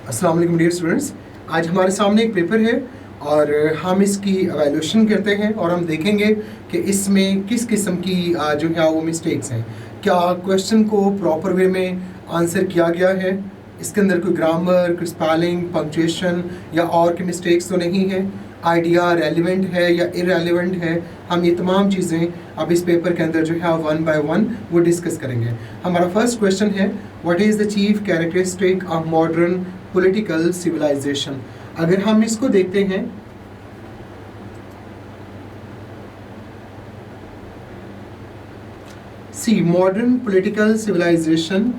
अस्सलाम वालेकुम dear students. आज हमारे सामने एक पेपर है और हम इसकी एवेल्यूशन करते हैं और हम देखेंगे कि इसमें किस किस्म की जो है वो मिस्टेक्स हैं। क्या क्वेश्चन को प्रॉपर वे में आंसर किया गया है, इसके अंदर कोई ग्रामर, कोई स्पेलिंग, पंक्चुएशन या और की मिस्टेक्स तो नहीं है, आइडिया रेलिवेंट है या इरेलीवेंट है। हम ये तमाम चीज़ें अब इस पेपर के अंदर जो है वन बाय वन वो डिस्कस करेंगे। हमारा फर्स्ट क्वेश्चन है, what is the chief characteristic of modern political civilization. अगर हम इसको देखते हैं, see modern political civilization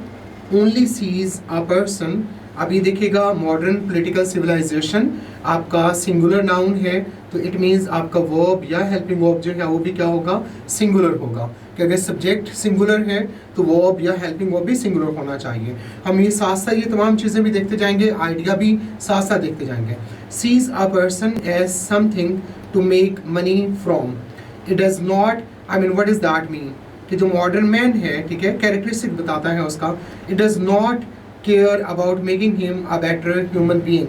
only sees a person. अभी देखिएगा मॉडर्न पॉलिटिकल सिविलाइजेशन आपका सिंगुलर नाउन है, तो इट मीन्स आपका वर्ब या हेल्पिंग वर्ब जो है वो भी क्या होगा, सिंगुलर होगा। कि अगर सब्जेक्ट सिंगुलर है तो वर्ब या हेल्पिंग वर्ब भी सिंगुलर होना चाहिए। हम ये साथ साथ ये तमाम चीज़ें भी देखते जाएंगे, आइडिया भी साथ साथ देखते जाएंगे। Sees a person as something to make money from. It does not, I mean what is that mean, कि जो मॉडर्न मैन है, ठीक है, कैरेक्टरिस्टिक बताता है उसका, it does not care about making him a better human being.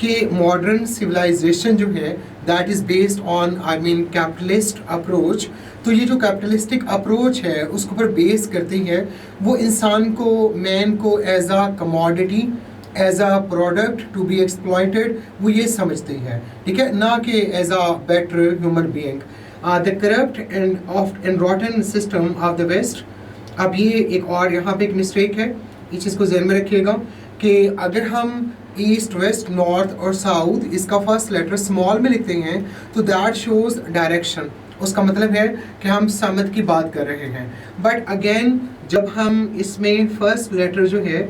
कि modern civilisation जो है that is based on I mean capitalist approach. तो ये जो कैपिटलिस्टिक अप्रोच है उसके ऊपर बेस करती है, वो इंसान को, मैन को as a commodity, as a product to be exploited, वो ये समझती है, ठीक है, ना कि as a better human being. The corrupt and rotten system of the West. अब ये एक और यहाँ पे एक मिस्टेक है, इस चीज़ को ध्यान में रखिएगा कि अगर हम ईस्ट, वेस्ट, नॉर्थ और साउथ इसका फर्स्ट लेटर स्मॉल में लिखते हैं तो दैट शोज डायरेक्शन। उसका मतलब है कि हम समत की बात कर रहे हैं। बट अगेन जब हम इसमें फर्स्ट लेटर जो है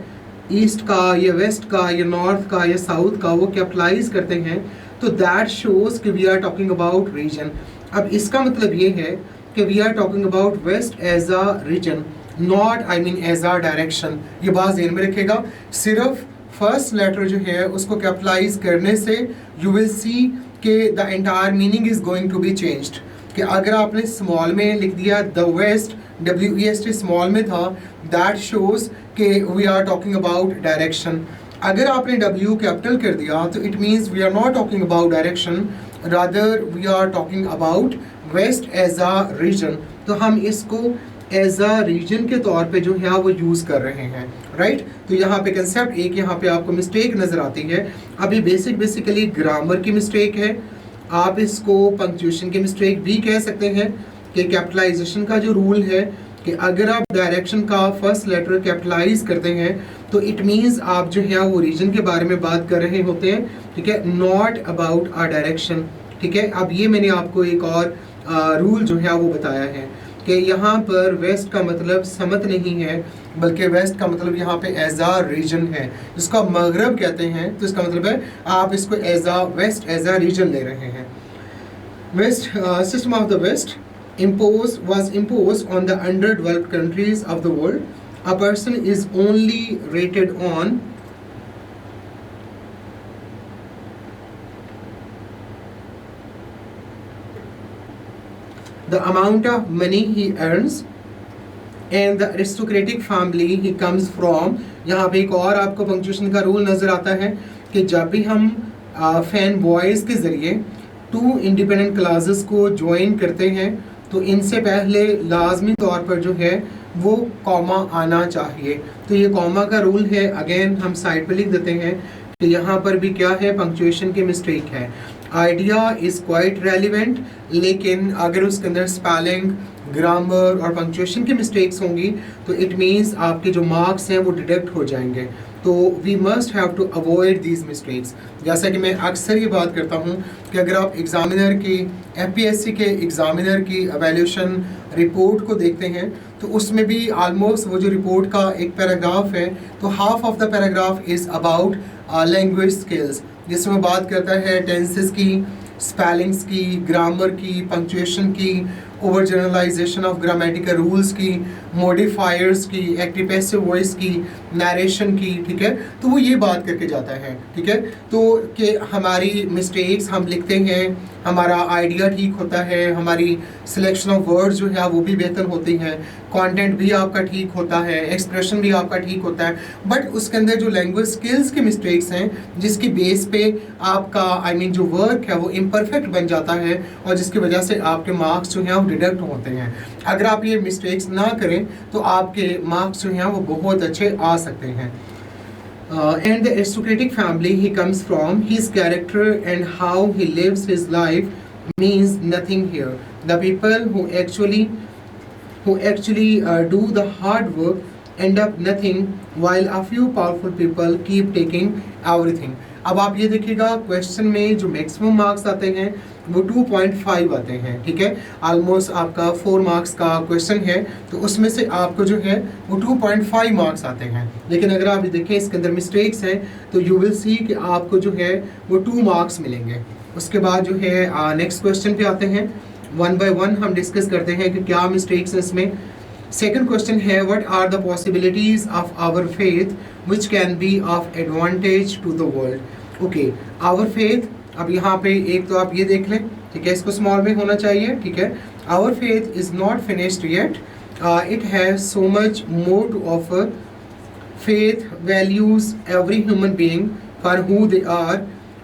ईस्ट का या वेस्ट का या नॉर्थ का या साउथ का वो कैपिटलाइज करते हैं तो दैट शोज कि we are talking about region. अब इसका मतलब ये है कि we are talking about West as a region, not I mean as a direction. ये बात ध्यान में रखेगा। सिर्फ फर्स्ट लेटर जो है उसको कैपिटलाइज करने से यू विल सी कि the entire meaning is going to be changed. कि अगर आपने स्मॉल में लिख दिया द वेस्ट, WEST स्मॉल में था, दैट शोज कि we are talking about direction. अगर आपने W कैपिटल कर दिया तो it means we are not talking about direction, rather we are talking about West as a region. तो हम इसको एज अ रीजन के तौर पे जो है वो यूज़ कर रहे हैं, राइट। तो यहाँ पे कंसेप्ट एक यहाँ पे आपको मिस्टेक नज़र आती है। अभी बेसिकली ग्रामर की मिस्टेक है, आप इसको पंक्चुएशन की मिस्टेक भी कह सकते हैं। कि कैपिटलाइजेशन का जो रूल है कि अगर आप डायरेक्शन का फर्स्ट लेटर कैपिटलाइज करते हैं तो इट मीन्स आप जो है वो रीजन के बारे में बात कर रहे होते हैं, ठीक है, नॉट अबाउट अ डायरेक्शन, ठीक है। अब ये मैंने आपको एक और रूल जो है वो बताया है कि यहाँ पर वेस्ट का मतलब समत नहीं है, बल्कि वेस्ट का मतलब यहाँ पे एज आ रीजन है, जिसको आप मगरब कहते हैं। तो इसका मतलब है आप इसको as a West as a region ले रहे हैं। West system of the West was imposed on the underdeveloped countries of the world. A person is only rated on the amount of money he earns and the aristocratic family he comes from। यहाँ पे एक और आपको punctuation का rule नज़र आता है कि जब भी हम फैन बॉयज़ के ज़रिए टू इंडिपेंडेंट क्लासेस को ज्वाइन करते हैं तो इनसे पहले लाजमी तौर पर जो है वो कॉमा आना चाहिए। तो ये कॉमा का रूल है, अगेन हम साइड पे लिख देते हैं कि यहाँ पर भी क्या है, पंक्चुएशन की मिस्टेक है। आइडिया इज़ क्वाइट रेलिवेंट, लेकिन अगर उसके अंदर स्पेलिंग, ग्रामर और पंक्चुएशन की मिस्टेक्स होंगी तो इट मीन्स आपके जो मार्क्स हैं वो डिडक्ट हो जाएंगे। तो we must have to avoid these mistakes. जैसा कि मैं अक्सर ये बात करता हूँ कि अगर आप एग्ज़ामिनर की, FPSC के एग्ज़ामिनर की एवेल्यूशन रिपोर्ट को देखते हैं तो उसमें भी आलमोस्ट वो जो रिपोर्ट का एक पैराग्राफ है तो half of the paragraph is about language skills, जिसमें बात करता है टेंसेस की, स्पेलिंग्स की, ग्रामर की, पंक्चुएशन की over generalization of grammatical rules की, मॉडिफायर्स की, एक्टिव पैसिव वॉइस की, नरेशन की, ठीक है। तो वो ये बात करके जाता है, ठीक है। तो कि हमारी मिस्टेक्स हम लिखते हैं, हमारा आइडिया ठीक होता है, हमारी सिलेक्शन ऑफ वर्ड्स जो है वो भी बेहतर होती हैं, कंटेंट भी आपका ठीक होता है, एक्सप्रेशन भी आपका ठीक होता है। बट उसके अंदर जो लैंग्वेज स्किल्स के मिस्टेक्स हैं, जिसकी बेस पे आपका जो वर्क है वो इम्परफेक्ट बन जाता है, और जिसकी वजह से आपके मार्क्स जो हैं वो डिडक्ट होते हैं। अगर आप ये मिस्टेक्स ना करें तो आपके मार्क्स जो हैं वो बहुत अच्छे आ सकते हैं। And the aristocratic family he comes from, his character and how he lives his life means nothing here. The people who actually do the hard work end up nothing, while a few powerful people keep taking everything. अब आप ये देखिएगा question में जो maximum marks आते हैं वो 2.5 आते हैं, ठीक है। ऑलमोस्ट आपका 4 मार्क्स का क्वेश्चन है, तो उसमें से आपको जो है वो 2.5 मार्क्स आते हैं। लेकिन अगर आप देखें इसके अंदर मिस्टेक्स हैं तो यू विल सी कि आपको जो है वो 2 मार्क्स मिलेंगे। उसके बाद जो है नेक्स्ट क्वेश्चन पे आते हैं, वन बाय वन हम डिस्कस करते हैं कि क्या मिस्टेक्स हैं इसमें। सेकंड क्वेश्चन है, what are the possibilities of our faith which can be of advantage to the world. Okay, our faith, अब यहाँ पे एक तो आप ये देख लें, ठीक है, इसको स्मॉल में होना चाहिए, ठीक है। Our faith is not finished yet, it has so much more to offer. Faith values every human being for who they are.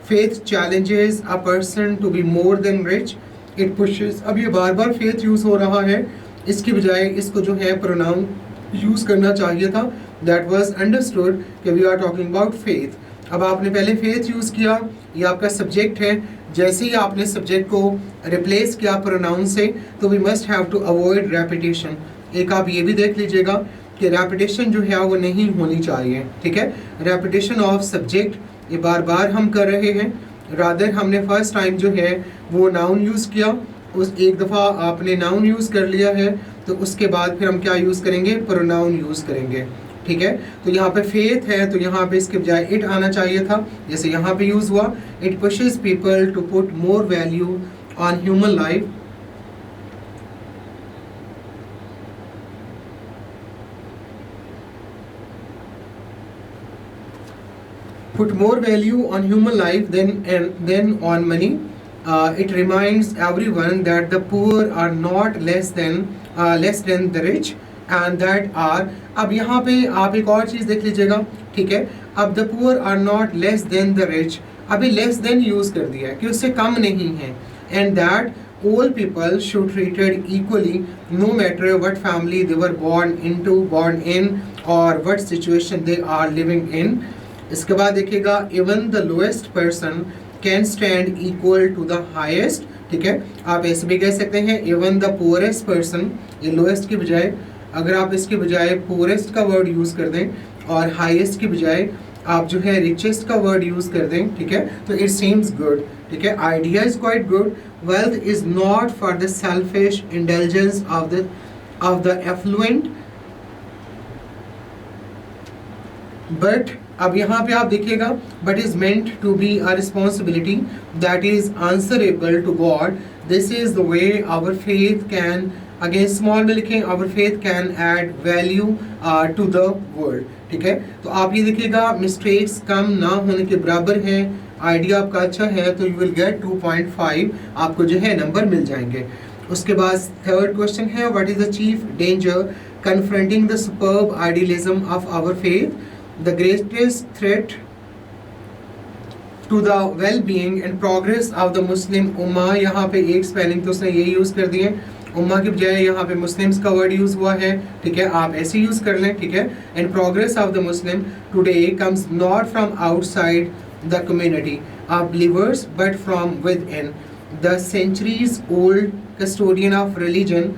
Faith challenges a person to be more than rich, it pushes. अब ये बार बार faith use हो रहा है, इसकी बजाय इसको जो है प्रोनाउन यूज करना चाहिए था। दैट वाज अंडरस्टूड कि we are talking about faith. अब आपने पहले फेथ यूज किया, ये आपका सब्जेक्ट है, जैसे ही आपने सब्जेक्ट को रिप्लेस किया प्रोनाउन से, तो we must have to avoid repetition. एक आप ये भी देख लीजिएगा कि रेपिटेशन जो है वो नहीं होनी चाहिए, ठीक है। रेपिटेशन ऑफ सब्जेक्ट ये बार बार हम कर रहे हैं, रादर हमने फर्स्ट टाइम जो है वो नाउन यूज किया, उस एक दफ़ा आपने नाउन यूज़ कर लिया है, तो उसके बाद फिर हम क्या यूज़ करेंगे, प्रोनाउन यूज़ करेंगे, ठीक है। तो यहाँ पे फेथ है, तो यहाँ पे इसके बजाय इट आना चाहिए था, जैसे यहाँ पे यूज़ हुआ। It pushes people to put more value on human life. Put more value on human life than on money. It reminds everyone that the poor are not less than the rich, and that are, अब यहाँ पे आप एक और चीज़ देख लीजिएगा, ठीक है। अब the poor are not less than the rich, अभी less than यूज़ कर दिया है कि उससे कम नहीं है, and that all people should treated equally no matter what family they were born in or what situation they are living in. इसके बाद देखिएगा, even the lowest person can stand equal to the highest, ठीक है। आप ऐसे भी कह सकते हैं इवन द पुअरेस्ट पर्सन, ये लोएस्ट की बजाय अगर आप इसके बजाय पुअरेस्ट का वर्ड यूज़ कर दें और हाईएस्ट की बजाय आप जो है रिचेस्ट का वर्ड यूज़ कर दें, ठीक है, तो इट सीम्स गुड, ठीक है। Idea is quite good. Wealth is not for the selfish intelligence of the affluent, but अब यहाँ पे आप देखिएगा, but is meant to be a responsibility that is answerable to God. This is the way our faith can, again small में लिखें, our faith can add value to the world, ठीक है। तो आप ये देखिएगा मिस्टेक्स कम ना होने के बराबर है, आइडिया आपका अच्छा है, तो यू विल गेट 2.5 आपको जो है नंबर मिल जाएंगे। उसके बाद थर्ड क्वेश्चन है, what is the chief danger confronting the superb idealism of our faith. The greatest threat to the well-being and progress of the Muslim उम्मा, यहाँ पे एक स्पेलिंग तो उसने ये यूज़ कर दिए, उम्मा के बजाय यहाँ पे मुस्लिम्स का वर्ड यूज़ हुआ है, ठीक है, आप ऐसे यूज़ कर लें, ठीक है। And progress of the Muslim today comes not from outside the community of believers but from within the centuries old custodian of religion.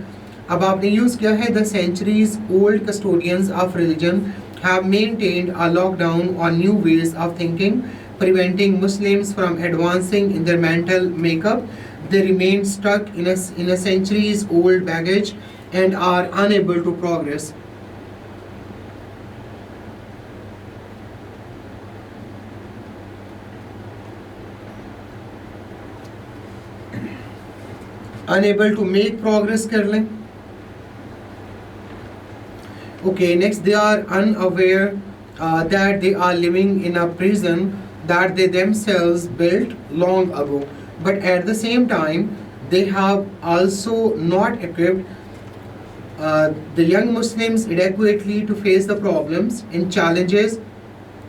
अब आपने यूज़ किया है the centuries old custodians of religion have maintained a lockdown on new ways of thinking, preventing Muslims from advancing in their mental makeup. They remain stuck in a centuries old baggage and are unable to progress. Unable to make progress कर लें। Okay, next they are unaware that they are living in a prison that they themselves built long ago, but at the same time they have also not equipped the young Muslims adequately to face the problems and challenges।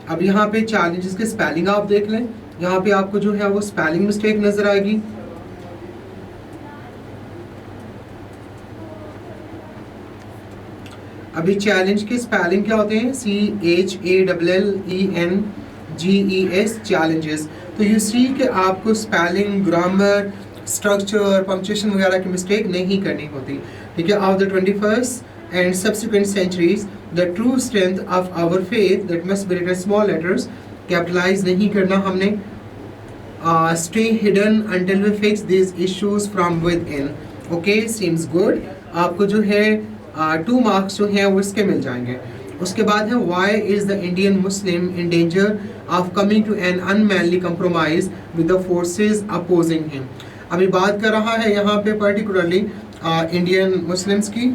अब यहाँ पे challenges के spelling आप देख लें, यहाँ पे आपको जो है वो spelling mistake नजर आएगी। अभी challenge के spelling क्या होते हैं? CHALLENGES, challenges। तो you see कि आपको spelling, grammar, structure, punctuation वगैरह की mistake नहीं करनी होती, ठीक है। Of the 21st and subsequent centuries, the true strength of our faith that must be written small letters, capitalize नहीं करना हमने। Stay hidden until we fix these issues from within। Okay, seems good। आपको जो है 2 marks जो हैं वो इसके मिल जाएंगे। उसके बाद है why is the Indian Muslim in danger of coming to an unmanly compromise with the forces opposing him। अभी बात कर रहा है यहाँ पे particularly इंडियन मुस्लिम्स की।